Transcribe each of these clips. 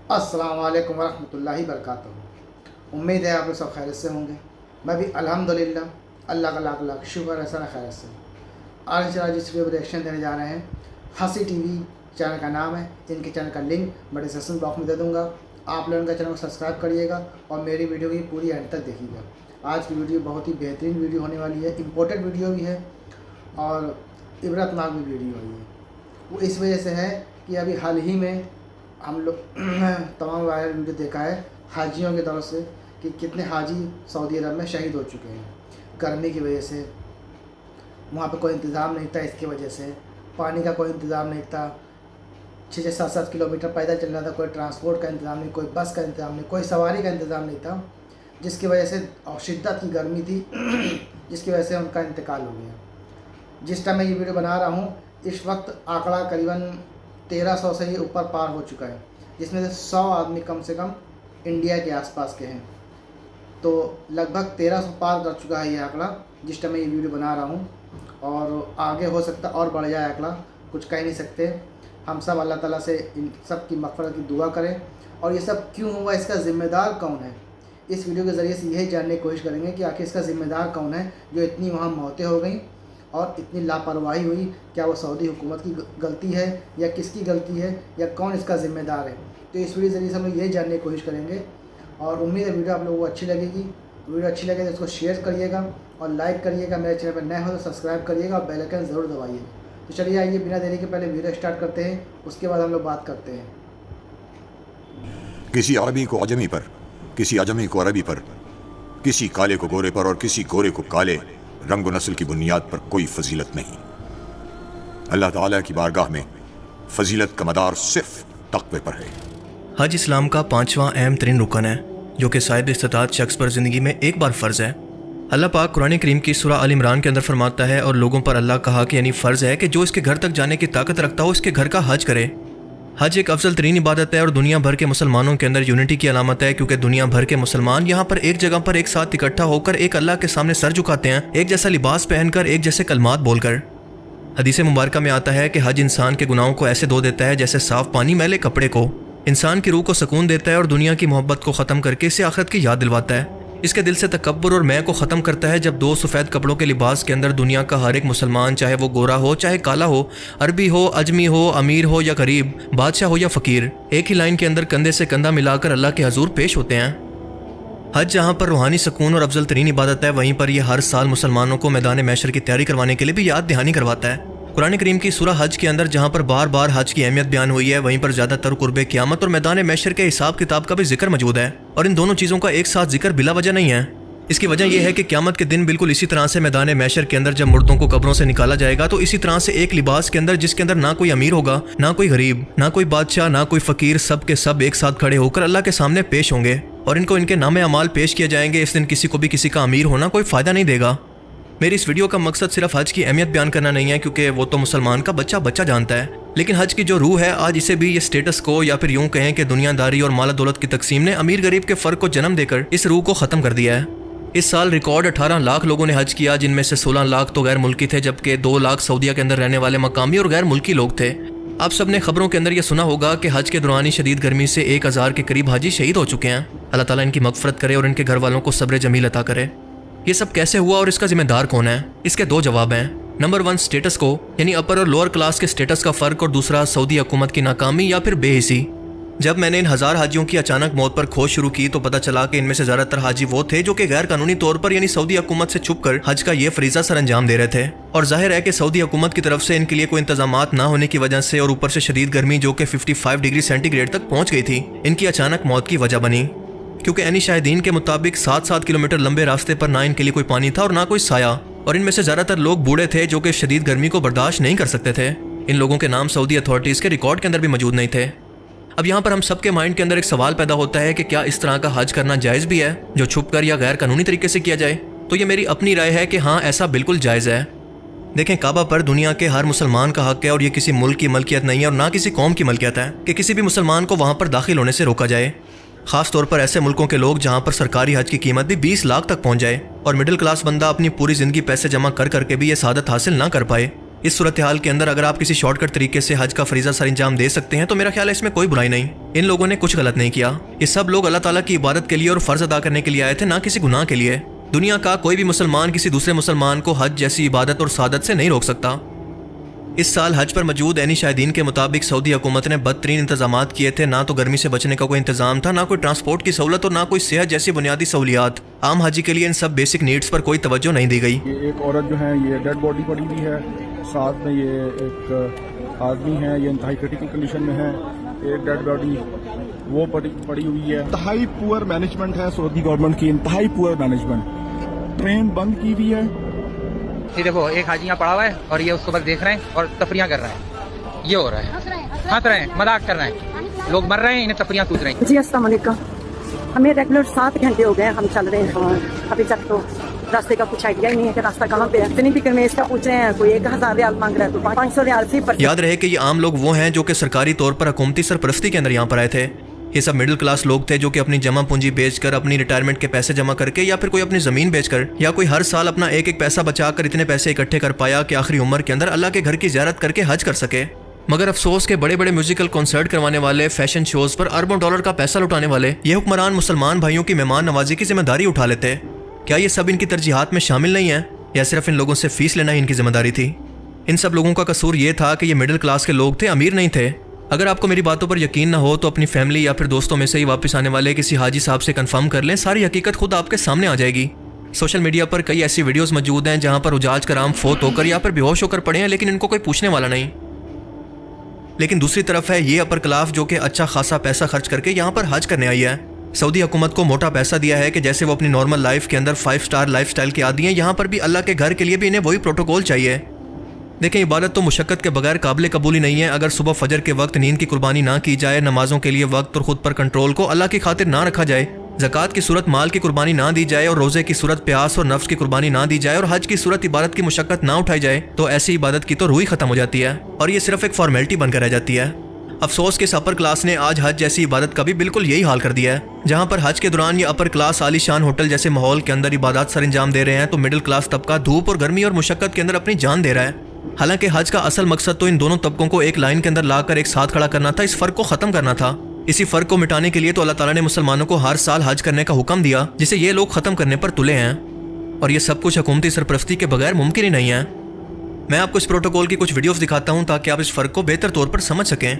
अस्सलाम वालेकुम वरहमतुल्लाहि वबरकातुहू। उम्मीद है आप लोग सब खैरियत से होंगे। मैं भी अल्हम्दुलिल्लाह अल्लाह का लाख लाख शुक्र है सर खैरियत से। आज जिस वीडियो पर रिएक्शन देने जा रहे हैं, हंसी टीवी चैनल का नाम है। इनके चैनल का लिंक मैं डिस्क्रिप्शन बॉक्स में दे दूँगा। आप लोग इनका चैनल को सब्सक्राइब करिएगा और मेरी वीडियो की पूरी एंड तक देखिएगा। आज की वीडियो बहुत ही बेहतरीन वीडियो होने वाली है, इम्पोर्टेंट वीडियो भी है और इबरतनाक भी वीडियो है। वो इस वजह से है कि अभी हाल ही में हम लोग तमाम वायरल वीडियो देखा है हाजियों के तरफ से कि कितने हाजी सऊदी अरब में शहीद हो चुके हैं। गर्मी की वजह से वहाँ पे कोई इंतज़ाम नहीं था, इसकी वजह से पानी का कोई इंतज़ाम नहीं था। 6-7 किलोमीटर पैदल चलना था, कोई ट्रांसपोर्ट का इंतज़ाम नहीं, कोई बस का इंतज़ाम नहीं, कोई सवारी का इंतज़ाम नहीं था, जिसकी वजह से और शिद्दत की गर्मी थी जिसकी वजह से उनका इंतकाल हो गया। जिस टाइम मैं ये वीडियो बना रहा हूँ इस वक्त आंकड़ा करीबन 1300 से ही ऊपर पार हो चुका है, जिसमें से 100 आदमी कम से कम इंडिया के आसपास के हैं। तो लगभग 1300 पार कर चुका है ये आंकड़ा जिस टाइम मैं ये वीडियो बना रहा हूँ, और आगे हो सकता और बढ़ जाए आंकड़ा, कुछ कह नहीं सकते। हम सब अल्लाह ताला से इन सब की मग़फ़िरत की दुआ करें। और ये सब क्यों हुआ, इसका ज़िम्मेदार कौन है, इस वीडियो के ज़रिए से यही जानने की कोशिश करेंगे कि आखिर इसका ज़िम्मेदार कौन है जो इतनी वहाँ मौतें हो गई और इतनी लापरवाही हुई। क्या वो सऊदी हुकूमत की गलती है या किसकी गलती है या कौन इसका ज़िम्मेदार है। तो इस वीडियो के ज़रिए से हम लोग यही जानने की कोशिश करेंगे और उम्मीद है वीडियो आप लोगों को अच्छी लगेगी। वीडियो अच्छी लगे तो इसको शेयर करिएगा और लाइक करिएगा। मेरे चैनल पर नए हो तो सब्सक्राइब करिएगा और बेल आइकन ज़रूर दबाइए। तो चलिए आइए बिना देरी के पहले वीडियो स्टार्ट करते हैं, उसके बाद हम लोग बात करते हैं। किसी अरबी को अजमी पर, किसी अजमी को अरबी पर, किसी काले को गोरे पर और किसी गोरे को काले, रंग व नस्ल की बुनियाद पर कोई फजीलत नहीं। अल्लाह ताला की बारगाह में फजीलत का मदार सिर्फ तक़वे पर है। हज इस्लाम का 5वां अहम तरीन रुकन है जो कि साहिब इस्तिताअत शख्स पर ज़िंदगी में एक बार फ़र्ज़ है। अल्लाह पाक कुरान करीम की सूरह अल इमरान के अंदर फरमाता है, और लोगों पर अल्लाह कहा कि यानी फ़र्ज़ है कि जो इसके घर तक जाने की ताकत रखता हो इसके घर का हज करे। हज एक अफजल तरीन इबादत है और दुनिया भर के मुसलमानों के अंदर यूनिटी की अलामत है, क्योंकि दुनिया भर के मुसलमान यहाँ पर एक जगह पर एक साथ इकट्ठा होकर एक अल्लाह के सामने सर झुकाते हैं, एक जैसा लिबास पहनकर, एक जैसे कलमात बोलकर। हदीस मुबारक में आता है कि हज इंसान के गुनाहों को ऐसे धो देता है जैसे साफ पानी मैले कपड़े को, इंसान की रूह को सुकून देता है और दुनिया की मोहब्बत को ख़त्म करके इसे आखिरत की याद दिलवाता है। इसके दिल से तकब्बुर और मैं को ख़त्म करता है जब दो सफ़ेद कपड़ों के लिबास के अंदर दुनिया का हर एक मुसलमान, चाहे वो गोरा हो चाहे काला हो, अरबी हो अजमी हो, अमीर हो या गरीब, बादशाह हो या फ़कीर, एक ही लाइन के अंदर कंधे से कंधा मिलाकर अल्लाह के हजूर पेश होते हैं। हज जहाँ पर रूहानी सुकून और अफजल तरीन इबादत है, वहीं पर यह हर साल मुसलमानों को मैदान मैशर की तैयारी करवाने के लिए भी याद दहानी करवाता है। कुरान करीम की सूरह हज के अंदर जहाँ पर बार बार हज की अहमियत बयान हुई है, वहीं पर ज़्यादातर कुर्बे क़यामत और मैदान मैशर के हिसाब किताब का भी जिक्र मौजूद है। और इन दोनों चीज़ों का एक साथ जिक्र बिला वजह नहीं है। इसकी वजह यह है कि क़यामत के दिन बिल्कुल इसी तरह से मैदान मैशर के अंदर जब मुर्दों को कब्रों से निकाला जाएगा, तो इसी तरह से एक लिबास के अंदर जिसके अंदर ना कोई अमीर होगा, ना कोई गरीब, ना कोई बादशाह, ना कोई फ़कीर, सब के सब एक साथ खड़े होकर अल्लाह के सामने पेश होंगे और इनको इनके नामे अमाल पेश किए जाएंगे। इस दिन किसी को भी किसी का अमीर होना कोई फ़ायदा नहीं देगा। मेरी इस वीडियो का मकसद सिर्फ हज की अहमियत बयान करना नहीं है, क्योंकि वो तो मुसलमान का बच्चा बच्चा जानता है, लेकिन हज की जो रूह है आज इसे भी ये स्टेटस को, या फिर यूँ कहें कि दुनियादारी और माला दौलत की तकसीम ने अमीर गरीब के फ़र्क को जन्म देकर इस रूह को ख़त्म कर दिया है। इस साल रिकॉर्ड 18 लाख लोगों ने हज किया, जिनमें से 16 लाख तो गैर मुल्की थे, जबकि 2 लाख सऊदीया के अंदर रहने वाले मकामी और गैर मुल्की लोग थे। आप सब ने खबरों के अंदर यह सुना होगा कि हज के दौरान शदीद गर्मी से 1000 के करीब हाजी शहीद हो चुके हैं। अल्लाह ताला इनकी मग़फ़िरत करे और इनके घर वालों को सब्र जमील अता करे। ये सब कैसे हुआ और इसका जिम्मेदार कौन है? इसके 2 जवाब हैं। नंबर 1 स्टेटस को, यानी अपर और लोअर क्लास के स्टेटस का फ़र्क, और दूसरा सऊदी हुकूमत की नाकामी या फिर बेहिसी। जब मैंने इन हज़ार हाजियों की अचानक मौत पर खोज शुरू की तो पता चला कि इनमें से ज़्यादातर हाजी वो थे जो कि गैर कानूनी तौर पर यानी सऊदी हुकूमत से छुप कर हज का ये फरीज़ा सर अंजाम दे रहे थे। और जाहिर है कि सऊदी हुकूमत की तरफ से इनके लिए कोई इंतजामात ना होने की वजह से, और ऊपर से शदीद गर्मी जो कि 55 डिग्री सेंटीग्रेड तक पहुँच गई थी, इनकी अचानक मौत की वजह बनी। क्योंकि एनी शाहिदीन के मुताबिक 7-7 किलोमीटर लंबे रास्ते पर ना इनके लिए कोई पानी था और ना कोई साया, और इनमें से ज़्यादातर लोग बूढ़े थे जो कि शदीद गर्मी को बर्दाश्त नहीं कर सकते थे। इन लोगों के नाम सऊदी अथॉरिटीज़ के रिकॉर्ड के अंदर भी मौजूद नहीं थे। अब यहाँ पर हम सबके माइंड के अंदर एक सवाल पैदा होता है कि क्या इस तरह का हज करना जायज़ भी है जो छुप कर या गैर कानूनी तरीके से किया जाए? तो ये मेरी अपनी राय है कि हाँ, ऐसा बिल्कुल जायज़ है। देखें, काबा पर दुनिया के हर मुसलमान का हक है और ये किसी मुल्क की मलकियत नहीं है और ना किसी कौम की मलकियत है कि किसी भी मुसलमान को वहाँ पर दाखिल होने से रोका जाए। ख़ास तौर पर ऐसे मुल्कों के लोग जहाँ पर सरकारी हज की कीमत भी 20 लाख तक पहुँच जाए और मिडिल क्लास बंदा अपनी पूरी ज़िंदगी पैसे जमा कर करके भी ये सादत हासिल ना कर पाए। इस सूरत हाल के अंदर अगर आप किसी शॉर्टकट तरीके से हज का फरीज़ा सर अंजाम दे सकते हैं तो मेरा ख्याल है इसमें कोई बुराई नहीं। इन लोगों ने कुछ गलत नहीं किया। ये सब लोग अल्लाह ताला की इबादत के लिए और फ़र्ज़ अदा करने के लिए आए थे, ना किसी गुनाह के लिए। दुनिया का कोई भी मुसलमान किसी दूसरे मुसलमान को हज जैसी इबादत और सादत से नहीं रोक सकता। इस साल हज पर मौजूद ऐनी शाहिदीन के मुताबिक सऊदी हुकूमत ने बदतरीन इंतजाम किए थे। ना तो गर्मी से बचने का कोई इंतजाम था, ना कोई ट्रांसपोर्ट की सहूलत और ना कोई सेहत जैसी बुनियादी सहूलियात। आम हाजी के लिए इन सब बेसिक नीड्स पर कोई तवज्जो नहीं दी गई। ये एक औरत जो है ये डेड बॉडी पड़ी हुई है, साथ में ये एक आदमी है, ये इंतहाई क्रिटिकल कंडीशन में है। एक डेड बॉडी वो पड़ी हुई है। इंतहाई पुअर मैनेजमेंट है सऊदी गवर्नमेंट की, इंतहाई पुअर मैनेजमेंट। ट्रेन बंद की हुई है। ये देखो एक हाजी यहाँ पड़ा हुआ है और ये उसको बस देख रहे हैं और तफरियाँ कर रहे हैं। ये हो रहा है, हंस रहे हैं, मजाक कर रहे हैं, लोग मर रहे हैं, इन्हें तफरियाँ सूझ रही हैं। जी अस्सलाम वालेकुम। हमें रेगुलर 7 घंटे हो गए हम चल रहे हैं, अभी तक तो रास्ते का कुछ आइडिया ही नहीं है कि रास्ता कहाँ पे है। इतनी फिक्र में इसका पूछ रहे हैं, कोई 1000 रियाल मांग रहा है तो 500 रियाल से पर। याद रहे कि ये आम लोग वो हैं जो कि सरकारी तौर पर हुकूमती सरपरस्ती के अंदर यहाँ पर आए थे। ये सब मिडिल क्लास लोग थे जो कि अपनी जमा पूंजी बेचकर, अपनी रिटायरमेंट के पैसे जमा करके, या फिर कोई अपनी ज़मीन बेचकर, या कोई हर साल अपना एक एक पैसा बचाकर इतने पैसे इकट्ठे कर पाया कि आखिरी उम्र के अंदर अल्लाह के घर की ज़ियारत करके हज कर सके। मगर अफसोस के बड़े बड़े म्यूजिकल कॉन्सर्ट करवाने वाले, फैशन शोज पर अरबों डॉलर का पैसा लुटाने वाले ये हुक्मरान मुसलमान भाइयों की मेहमान नवाजी की जिम्मेदारी उठा लेते। क्या ये सब इनकी तरजीहात में शामिल नहीं है, या सिर्फ इन लोगों से फीस लेना ही इनकी जिम्मेदारी थी? इन सब लोगों का कसूर ये था कि ये मिडिल क्लास के लोग थे, अमीर नहीं थे। अगर आपको मेरी बातों पर यकीन ना हो तो अपनी फैमिली या फिर दोस्तों में से ही वापस आने वाले किसी हाजी साहब से कंफर्म कर लें, सारी हकीकत खुद आपके सामने आ जाएगी। सोशल मीडिया पर कई ऐसी वीडियोस मौजूद हैं जहां पर उजाज कराम फोत होकर या फिर बेहोश होकर पड़े हैं, लेकिन इनको कोई पूछने वाला नहीं। लेकिन दूसरी तरफ है ये अपर क्लास जो कि अच्छा खासा पैसा खर्च करके यहाँ पर हज करने आई है। सऊदी हुकूमत को मोटा पैसा दिया है कि जैसे वो अपनी नॉर्मल लाइफ के अंदर 5 स्टार लाइफ स्टाइल के आदी हैं, यहाँ पर भी अल्लाह के घर के लिए भी इन्हें वही प्रोटोकॉल चाहिए। देखें, इबादत तो मुशक्कत के बगैर काबिल कबूल ही नहीं है। अगर सुबह फजर के वक्त नींद की कुर्बानी ना की जाए, नमाजों के लिए वक्त और खुद पर कंट्रोल को अल्लाह की खातिर ना रखा जाए, ज़कात की सूरत माल की कुर्बानी ना दी जाए, और रोज़े की सूरत प्यास और नफ्स की कुर्बानी ना दी जाए, और हज की सूरत इबादत की मुशक्कत ना उठाई जाए, तो ऐसी इबादत की तो रूह ही खत्म हो जाती है और ये सिर्फ एक फॉर्मेलिटी बनकर रह जाती है। अफसोस के इस अपर क्लास ने आज हज जैसी इबादत का भी बिल्कुल यही हाल कर दिया है। जहाँ पर हज के दौरान ये अपर क्लास आलीशान होटल जैसे माहौल के अंदर इबादत सर अंजाम दे रहे हैं, तो मिडिल क्लास तबका धूप और गर्मी और मुशक्कत के अंदर अपनी जान दे रहा है। हालांकि हज का असल मकसद तो इन दोनों तबकों को एक लाइन के अंदर लाकर एक साथ खड़ा करना था, इस फर्क को खत्म करना था। इसी फर्क को मिटाने के लिए तो अल्लाह ताला ने मुसलमानों को हर साल हज करने का हुक्म दिया, जिसे ये लोग खत्म करने पर तुले हैं। और ये सब कुछ हुकूमती सरपरस्ती के बगैर मुमकिन ही नहीं है। मैं आपको इस प्रोटोकॉल की कुछ वीडियोस दिखाता हूँ ताकि आप इस फर्क को बेहतर तौर पर समझ सकें।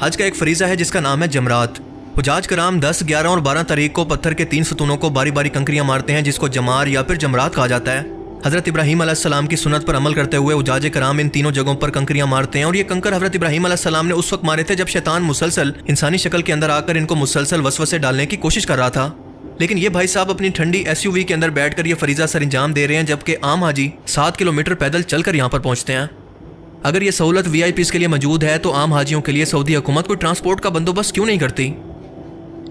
हज का एक फरीज़ा है जिसका नाम है जमरात। हुजाज कराम 10, 11 और 12 तारीख को पत्थर के 3 सतूनों को बारी बारी कंकरियां मारते हैं, जिसको जमार या फिर जमरात कहा जाता है। हज़रत इब्राहीम अलैहिस्सलाम की सुन्नत पर अमल करते हुए हुजाज कराम इन तीनों जगहों पर कंकरियां मारते हैं, और ये कंकर हज़रत इब्राहीम अलैहिस्सलाम ने उस वक्त मारे थे जब शैतान मुसलसल इंसानी शक्ल के अंदर आकर इनको मुसलसल वसवसे डालने की कोशिश कर रहा था। लेकिन ये भाई साहब अपनी ठंडी SUV के अंदर बैठकर ये फरीज़ा सर अंजाम दे रहे हैं, जबकि आम हाजी 7 किलोमीटर पैदल चलकर यहाँ पर पहुँचते हैं। अगर ये सहूलत VIPs के लिए मौजूद है तो आम हाजियों के लिए सऊदी हुकूमत कोई ट्रांसपोर्ट का बंदोबस्त क्यों नहीं करती?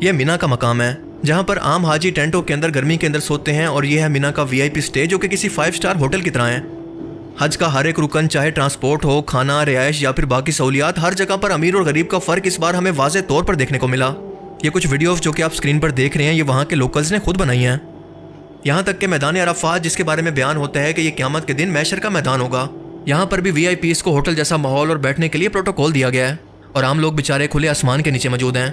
यह मिना का मकाम है जहाँ पर आम हाजी टेंटों के अंदर गर्मी के अंदर सोते हैं, और यह है मिना का VIP स्टे जो कि किसी 5 स्टार होटल की तरह है। हज का हर एक रुकन, चाहे ट्रांसपोर्ट हो, खाना, रिहाइश या फिर बाकी सहूलियात, हर जगह पर अमीर और गरीब का फ़र्क इस बार हमें वाज़े तौर पर देखने को मिला। ये कुछ वीडियोस जो कि आप स्क्रीन पर देख रहे हैं, ये वहाँ के लोकल्स ने खुद बनाई हैं। यहाँ तक कि मैदान अरफात जिसके बारे में बयान होता है कि ये क़यामत के दिन मैशर का मैदान होगा, यहाँ पर भी VIPs को होटल जैसा माहौल और बैठने के लिए प्रोटोकॉल दिया गया है, और आम लोग बेचारे खुले आसमान के नीचे मौजूद हैं।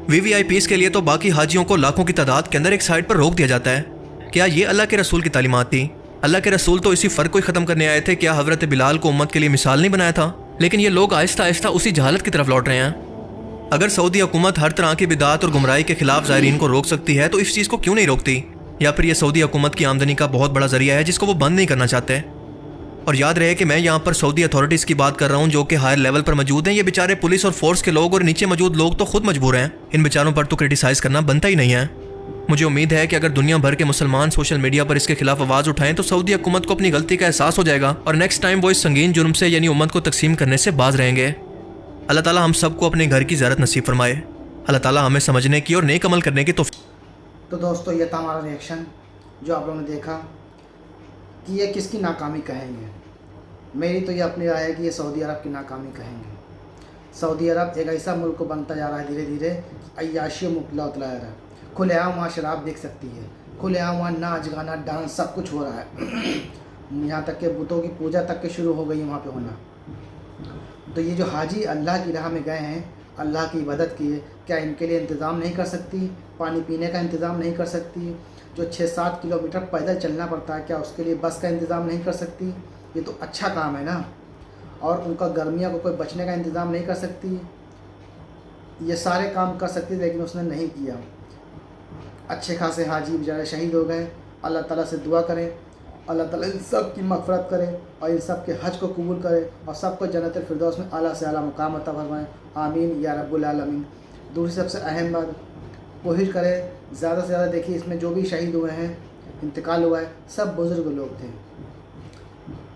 VVIPs के लिए तो बाकी हाजियों को लाखों की तादाद के अंदर एक साइड पर रोक दिया जाता है। क्या ये अल्लाह के रसूल की तालीमात थी? अल्लाह के रसूल तो इसी फ़र्क को ही ख़त्म करने आए थे। क्या हज़रत बिलाल को उम्मत के लिए मिसाल नहीं बनाया था? लेकिन ये लोग आहिस्ता आहिस्ता उसी जहालत की तरफ लौट रहे हैं। अगर सऊदी हुकूमत हर तरह की बिदात और गुमराही के खिलाफ ज़ायरीन को रोक सकती है तो इस चीज़ को क्यों नहीं रोकती? या फिर यह सऊदी हुकूमत की आमदनी का बहुत बड़ा जरिया है जिसको वो बंद नहीं करना चाहते। और याद रहे कि मैं यहाँ पर सऊदी अथॉरिटीज़ की बात कर रहा हूँ जो कि हायर लेवल पर मौजूद हैं। ये बेचारे पुलिस और फोर्स के लोग और नीचे मौजूद लोग तो खुद मजबूर हैं। इन बेचारों पर तो क्रिटिसाइज़ करना बनता ही नहीं है। मुझे उम्मीद है कि अगर दुनिया भर के मुसलमान सोशल मीडिया पर इसके खिलाफ आवाज़ उठाएं तो सऊदी हुकूमत को अपनी गलती का एहसास हो जाएगा और नेक्स्ट टाइम वो इस संगीन जुर्म से यानी उम्मत को तकसीम करने से बाज रहेंगे। अल्लाह ताला हम सबको अपने घर की ज़ियारत नसीब फरमाए। अल्लाह ताला हमें समझने की और नेक अमल करने की तो दोस्तों ये था हमारा रिएक्शन जो आप लोगों ने देखा कि ये किसकी नाकामी कहेंगे। मेरी तो ये अपनी राय है कि ये सऊदी अरब की नाकामी कहेंगे। सऊदी अरब एक ऐसा मुल्क बनता जा रहा है धीरे धीरे, अय्याशी मुबतला उतला रहा है। खुलेआम वहाँ शराब देख सकती है, खुलेआम वहाँ नाच गाना डांस सब कुछ हो रहा है। यहाँ तक के बुतों की पूजा तक के शुरू हो गई है वहाँ पे होना। तो ये जो हाजी अल्लाह की राह में गए हैं, अल्लाह की इबादत की है, क्या इनके लिए इंतज़ाम नहीं कर सकती? पानी पीने का इंतज़ाम नहीं कर सकती? जो 6-7 किलोमीटर पैदल चलना पड़ता है, क्या उसके लिए बस का इंतज़ाम नहीं कर सकती? ये तो अच्छा काम है ना। और उनका गर्मियों को कोई बचने का इंतज़ाम नहीं कर सकती? ये सारे काम कर सकती, लेकिन उसने नहीं किया। अच्छे खासे हाजी बेचारे शहीद हो गए। अल्लाह ताला से दुआ करें, अल्लाह ताला इन सब की मग़फ़िरत करे और इन सब के हज को कबूल करे और सबको जन्नत फिरदौस में आला से आला मुकाम अता फरमाए। आमीन या रब्बुल आलमीन। दूसरी सबसे अहम बात, कोशिश करें ज़्यादा से ज़्यादा, देखिए इसमें जो भी शहीद हुए हैं, इंतकाल हुआ है, सब बुज़ुर्ग लोग थे।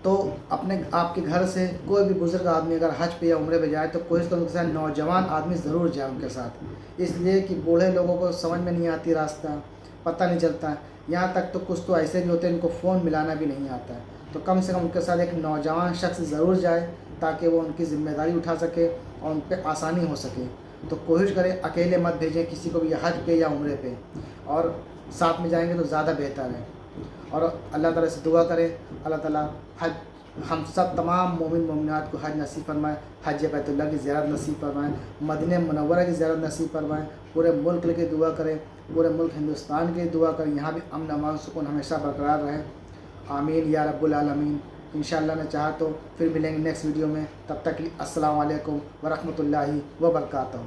तो अपने आपके घर से कोई भी बुज़ुर्ग आदमी अगर हज पे या उम्रे पे जाए तो कोशिश करें उनके साथ नौजवान आदमी ज़रूर जाए उनके साथ, इसलिए कि बूढ़े लोगों को समझ में नहीं आती रास्ता, पता नहीं चलता। यहाँ तक तो कुछ तो ऐसे भी होते हैं इनको फ़ोन मिलाना भी नहीं आता है। तो कम से कम उनके साथ एक नौजवान शख्स ज़रूर जाए ताकि वो उनकी ज़िम्मेदारी उठा सके और उन पर आसानी हो सके। तो कोशिश करें अकेले मत भेजें किसी को भी हज पे या उम्रे पे, और साथ में जाएंगे तो ज़्यादा बेहतर है। और अल्लाह ताला से दुआ करें, अल्लाह ताला हज हम सब तमाम मोमिन मोमिनात को हज नसीब फरमाए, हज बैतुल्लाह की ज़ियारत नसीब फरमाए, मदीना मुनव्वरा की ज़ियारत नसीब फरमाए। पूरे मुल्क के लिए दुआ करें, पूरे मुल्क हिंदुस्तान के लिए दुआ करें, यहाँ भी अमन अमान सुकून हमेशा बरकरार रहे। आमीन या रब्बुल आलमीन। इंशाअल्लाह ने चाहा तो फिर मिलेंगे नेक्स्ट वीडियो में। तब तक के लिए अस्सलाम वालेकुम व रहमतुल्लाहि व बरकातहू।